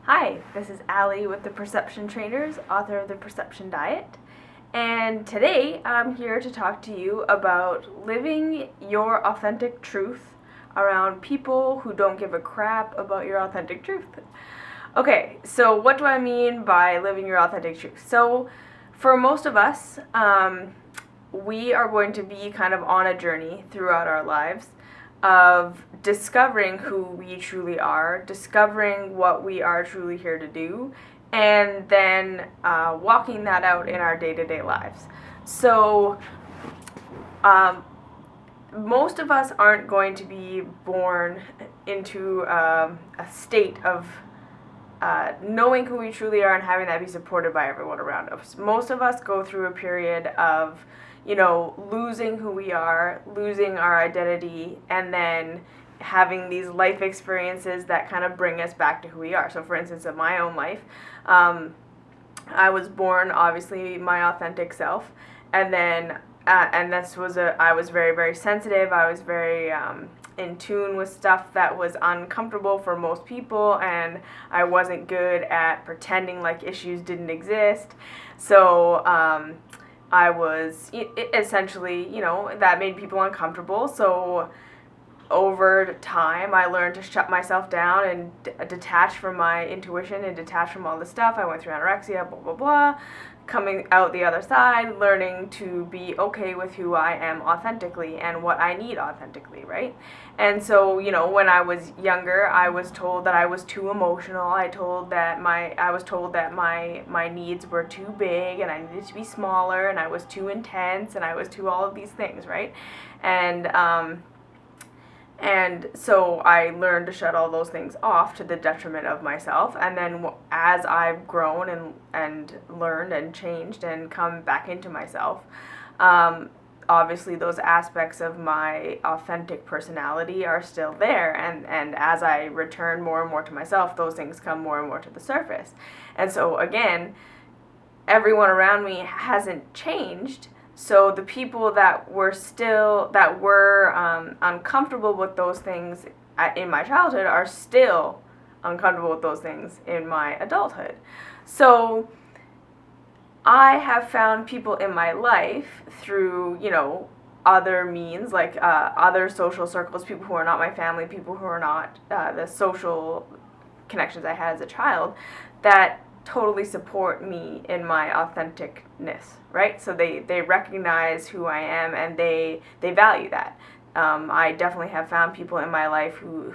Hi, this is Allie with the Perception Trainers, author of The Perception Diet. And today I'm here to talk to you about living your authentic truth around people who don't give a crap about your authentic truth. Okay, so what do I mean by living your authentic truth? So, for most of us, we are going to be kind of on a journey throughout our lives of discovering who we truly are, discovering what we are truly here to do, and then walking that out in our day-to-day lives. So, most of us aren't going to be born into a state of knowing who we truly are and having that be supported by everyone around us. Most of us go through a period of, losing who we are, losing our identity, and then having these life experiences that kind of bring us back to who we are. So, for instance, in my own life, I was born, obviously, my authentic self, and then I was very, very sensitive. I was very in tune with stuff that was uncomfortable for most people, and I wasn't good at pretending like issues didn't exist. So I was essentially, that made people uncomfortable. So over time, I learned to shut myself down and detach from my intuition and detach from all the stuff. I went through anorexia, blah, blah, blah. Coming out the other side, learning to be okay with who I am authentically and what I need authentically, right? And so, when I was younger, I was told that I was too emotional. I was told that my needs were too big and I needed to be smaller, and I was too intense, and I was too all of these things, right? And so I learned to shut all those things off to the detriment of myself. And then as I've grown and learned and changed and come back into myself, obviously those aspects of my authentic personality are still there. And as I return more and more to myself, those things come more and more to the surface. And so again, everyone around me hasn't changed. So the people that were uncomfortable with those things in my childhood are still uncomfortable with those things in my adulthood. So I have found people in my life through, other means, like other social circles, people who are not my family, people who are not the social connections I had as a child, that totally support me in my authenticness, right? So they recognize who I am, and they value that. I definitely have found people in my life who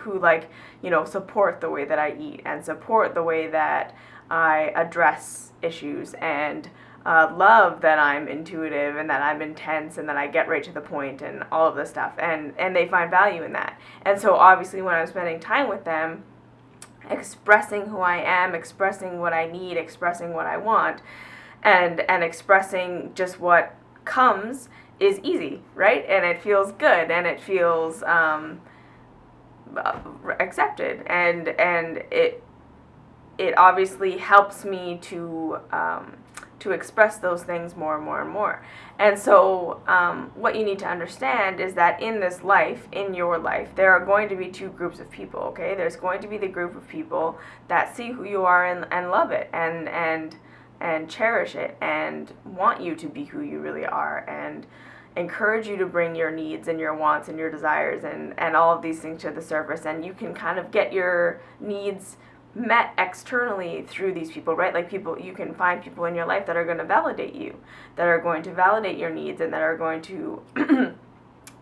support the way that I eat and support the way that I address issues, and love that I'm intuitive and that I'm intense and that I get right to the point and all of this stuff, and they find value in that. And so obviously when I'm spending time with them, expressing who I am, expressing what I need, expressing what I want, and expressing just what comes is easy, right? And it feels good, and it feels accepted, and it obviously helps me to express those things more and more and more. And so what you need to understand is that in this life, in your life, there are going to be two groups of people, okay? There's going to be the group of people that see who you are and love it and cherish it and want you to be who you really are and encourage you to bring your needs and your wants and your desires and all of these things to the surface, and you can kind of get your needs met externally through these people, right? Like you can find people in your life that are going to validate you, that are going to validate your needs, and that are going to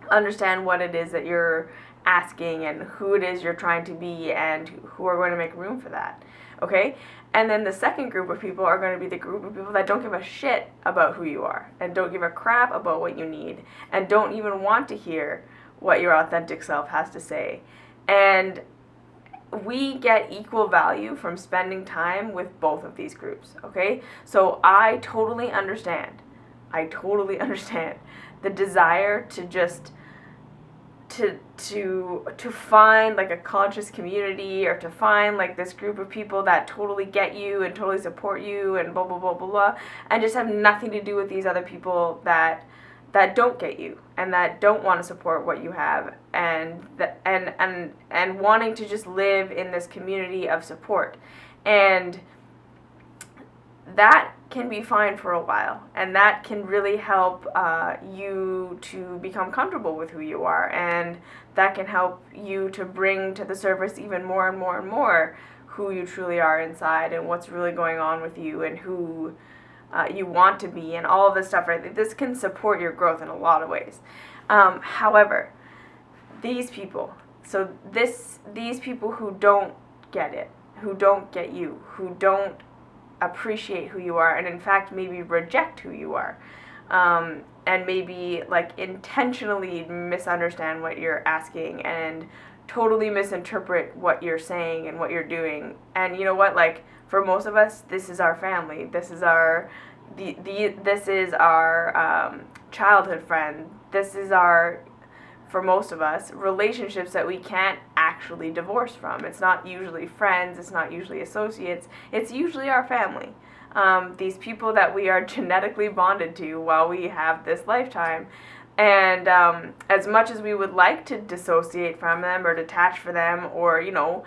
understand what it is that you're asking and who it is you're trying to be, and who are going to make room for that, okay? And then the second group of people are going to be the group of people that don't give a shit about who you are and don't give a crap about what you need and don't even want to hear what your authentic self has to say. And we get equal value from spending time with both of these groups, okay? So I totally understand the desire to just to find like a conscious community, or to find like this group of people that totally get you and totally support you and blah blah blah blah blah, and just have nothing to do with these other people that don't get you and that don't want to support what you have, and wanting to just live in this community of support. And that can be fine for a while, and that can really help you to become comfortable with who you are, and that can help you to bring to the surface even more and more and more who you truly are inside and what's really going on with you and who you want to be and all of this stuff, right? This can support your growth in a lot of ways. However, these people, these people who don't get it, who don't get you, who don't appreciate who you are, and in fact maybe reject who you are, and maybe like intentionally misunderstand what you're asking and totally misinterpret what you're saying and what you're doing. And you know what, like for most of us, this is our family, this is our this is our childhood friend, this is our, for most of us, relationships that we can't actually divorce from. It's not usually friends, it's not usually associates, it's usually our family. These people that we are genetically bonded to while we have this lifetime. And as much as we would like to dissociate from them or detach from them or, you know,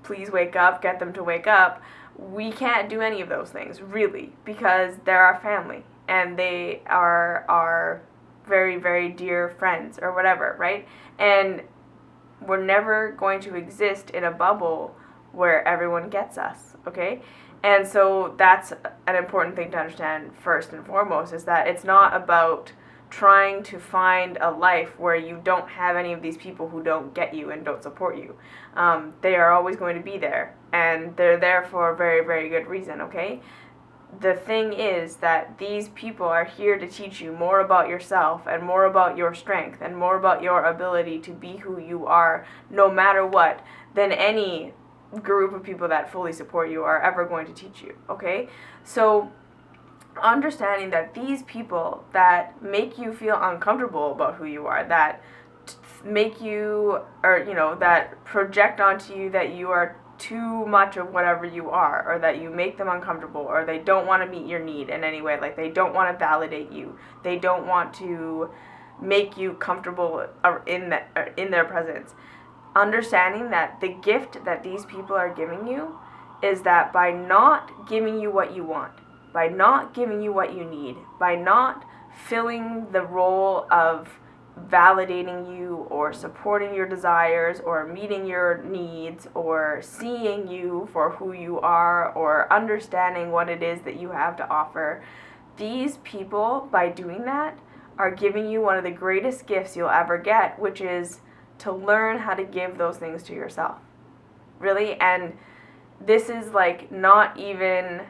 please wake up, get them to wake up, we can't do any of those things, really, because they're our family and they are our very, very dear friends or whatever, right? And we're never going to exist in a bubble where everyone gets us, okay? And so that's an important thing to understand first and foremost, is that it's not about trying to find a life where you don't have any of these people who don't get you and don't support you. They are always going to be there, and they're there for a very, very good reason, okay? The thing is that these people are here to teach you more about yourself and more about your strength and more about your ability to be who you are no matter what than any group of people that fully support you are ever going to teach you, okay? So understanding that these people that make you feel uncomfortable about who you are, that make you, or you know, that project onto you that you are too much of whatever you are, or that you make them uncomfortable, or they don't want to meet your need in any way, like they don't want to validate you, they don't want to make you comfortable in their presence. Understanding that the gift that these people are giving you is that by not giving you what you want, by not giving you what you need, by not filling the role of validating you or supporting your desires or meeting your needs or seeing you for who you are or understanding what it is that you have to offer, these people, by doing that, are giving you one of the greatest gifts you'll ever get, which is to learn how to give those things to yourself. Really? And this is like not even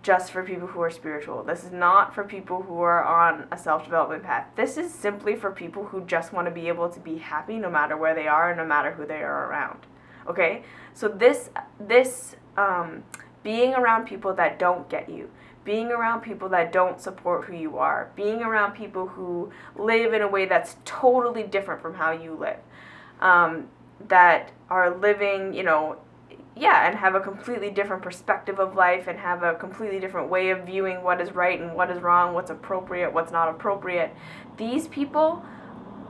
just for people who are spiritual. This is not for people who are on a self-development path. This is simply for people who just want to be able to be happy no matter where they are and no matter who they are around. Okay? So this being around people that don't get you, being around people that don't support who you are, being around people who live in a way that's totally different from how you live, that are living, you know, and have a completely different perspective of life and have a completely different way of viewing what is right and what is wrong, what's appropriate, what's not appropriate. These people,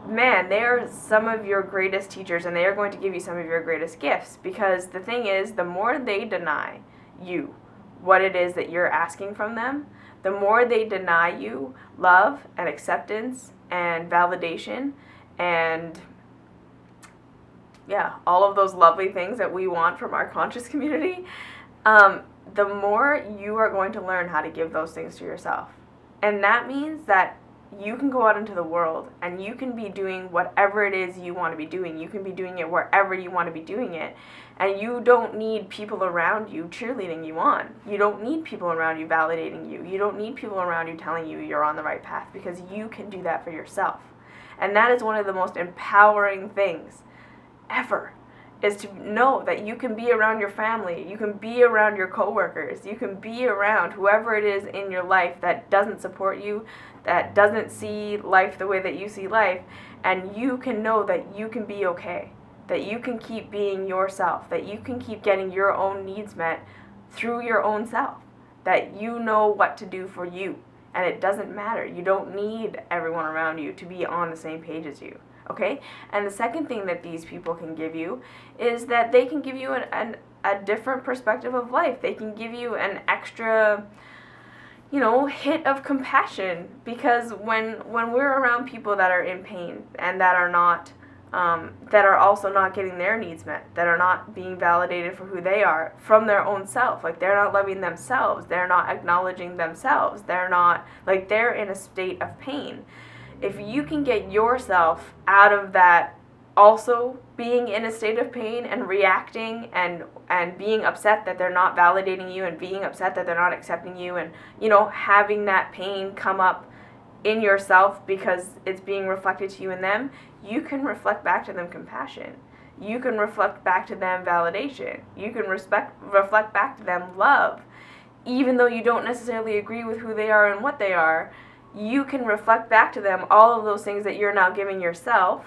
man, they are some of your greatest teachers, and they are going to give you some of your greatest gifts, because the thing is, the more they deny you what it is that you're asking from them, the more they deny you love and acceptance and validation and all of those lovely things that we want from our conscious community, the more you are going to learn how to give those things to yourself. And that means that you can go out into the world and you can be doing whatever it is you want to be doing. You can be doing it wherever you want to be doing it. And you don't need people around you cheerleading you on. You don't need people around you validating you. You don't need people around you telling you you're on the right path, because you can do that for yourself. And that is one of the most empowering things ever, is to know that you can be around your family, you can be around your coworkers, you can be around whoever it is in your life that doesn't support you, that doesn't see life the way that you see life, and you can know that you can be okay, that you can keep being yourself, that you can keep getting your own needs met through your own self, that you know what to do for you, and it doesn't matter. You don't need everyone around you to be on the same page as you. Okay? And the second thing that these people can give you is that they can give you a different perspective of life. They can give you an extra, hit of compassion, because when we're around people that are in pain and that are not that are also not getting their needs met, that are not being validated for who they are from their own self, like they're not loving themselves, they're not acknowledging themselves, they're not, like, they're in a state of pain. If you can get yourself out of that, also being in a state of pain and reacting and being upset that they're not validating you, and being upset that they're not accepting you, and having that pain come up in yourself because it's being reflected to you in them, you can reflect back to them compassion. You can reflect back to them validation. You can reflect back to them love. Even though you don't necessarily agree with who they are and what they are, you can reflect back to them all of those things that you're now giving yourself,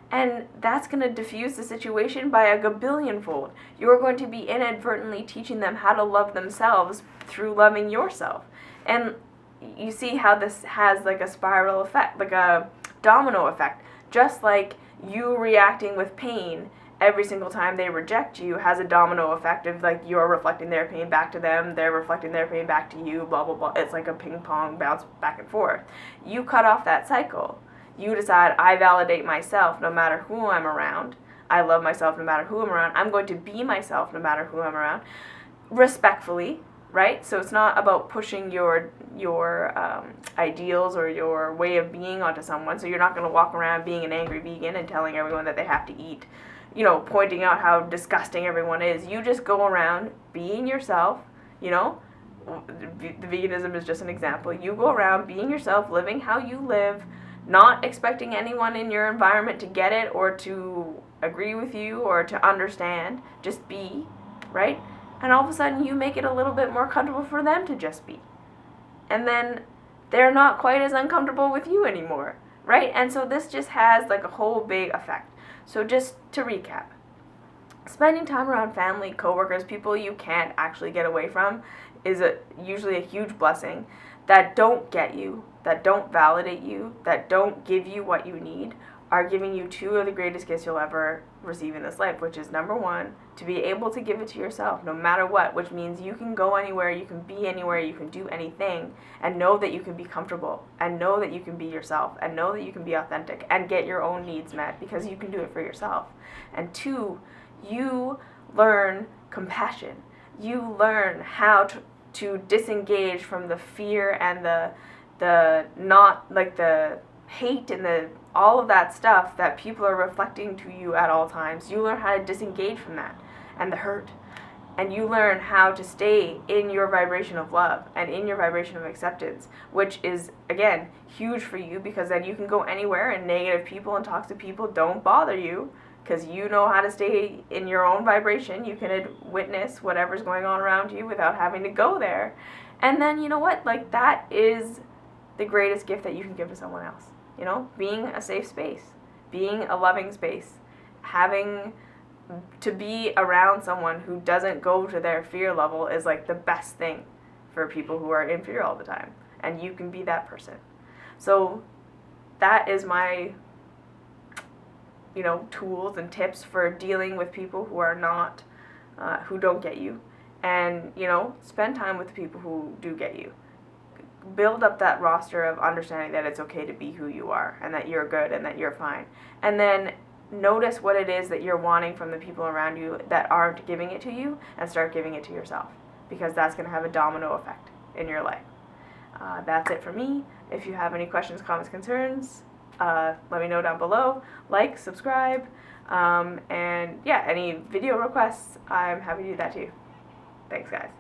and that's going to diffuse the situation by a gabillion-fold. You're going to be inadvertently teaching them how to love themselves through loving yourself. And you see how this has like a spiral effect, like a domino effect. Just like you reacting with pain every single time they reject you has a domino effect of, like, you're reflecting their pain back to them, they're reflecting their pain back to you, blah, blah, blah. It's like a ping pong bounce back and forth. You cut off that cycle. You decide, I validate myself no matter who I'm around. I love myself no matter who I'm around. I'm going to be myself no matter who I'm around. Respectfully, right? So it's not about pushing your ideals or your way of being onto someone. So you're not going to walk around being an angry vegan and telling everyone that they have to eat, pointing out how disgusting everyone is. You just go around being yourself, The veganism is just an example. You go around being yourself, living how you live, not expecting anyone in your environment to get it or to agree with you or to understand. Just be, right? And all of a sudden you make it a little bit more comfortable for them to just be. And then they're not quite as uncomfortable with you anymore, right? And so this just has like a whole big effect. So just to recap, spending time around family, coworkers, people you can't actually get away from is usually a huge blessing, that don't get you, that don't validate you, that don't give you what you need, are giving you two of the greatest gifts you'll ever receive in this life, which is, number one, to be able to give it to yourself no matter what, which means you can go anywhere, you can be anywhere, you can do anything, and know that you can be comfortable, and know that you can be yourself, and know that you can be authentic, and get your own needs met because you can do it for yourself. And two, you learn compassion. You learn how to disengage from the fear and the not, like, the hate and the all of that stuff that people are reflecting to you at all times. You learn how to disengage from that and the hurt, and you learn how to stay in your vibration of love and in your vibration of acceptance, which is, again, huge for you, because then you can go anywhere and negative people and toxic people don't bother you, because you know how to stay in your own vibration. You can witness whatever's going on around you without having to go there. And then, you know what, like, that is the greatest gift that you can give to someone else. Being a safe space, being a loving space, having to be around someone who doesn't go to their fear level is like the best thing for people who are in fear all the time. And you can be that person. So that is my, tools and tips for dealing with people who are not, who don't get you. And, spend time with the people who do get you. Build up that roster of understanding that it's okay to be who you are, and that you're good, and that you're fine. And then notice what it is that you're wanting from the people around you that aren't giving it to you, and start giving it to yourself, because that's going to have a domino effect in your life. That's it for me. If you have any questions, comments, concerns, let me know down below. Like, subscribe, and yeah, any video requests, I'm happy to do that too. Thanks, guys.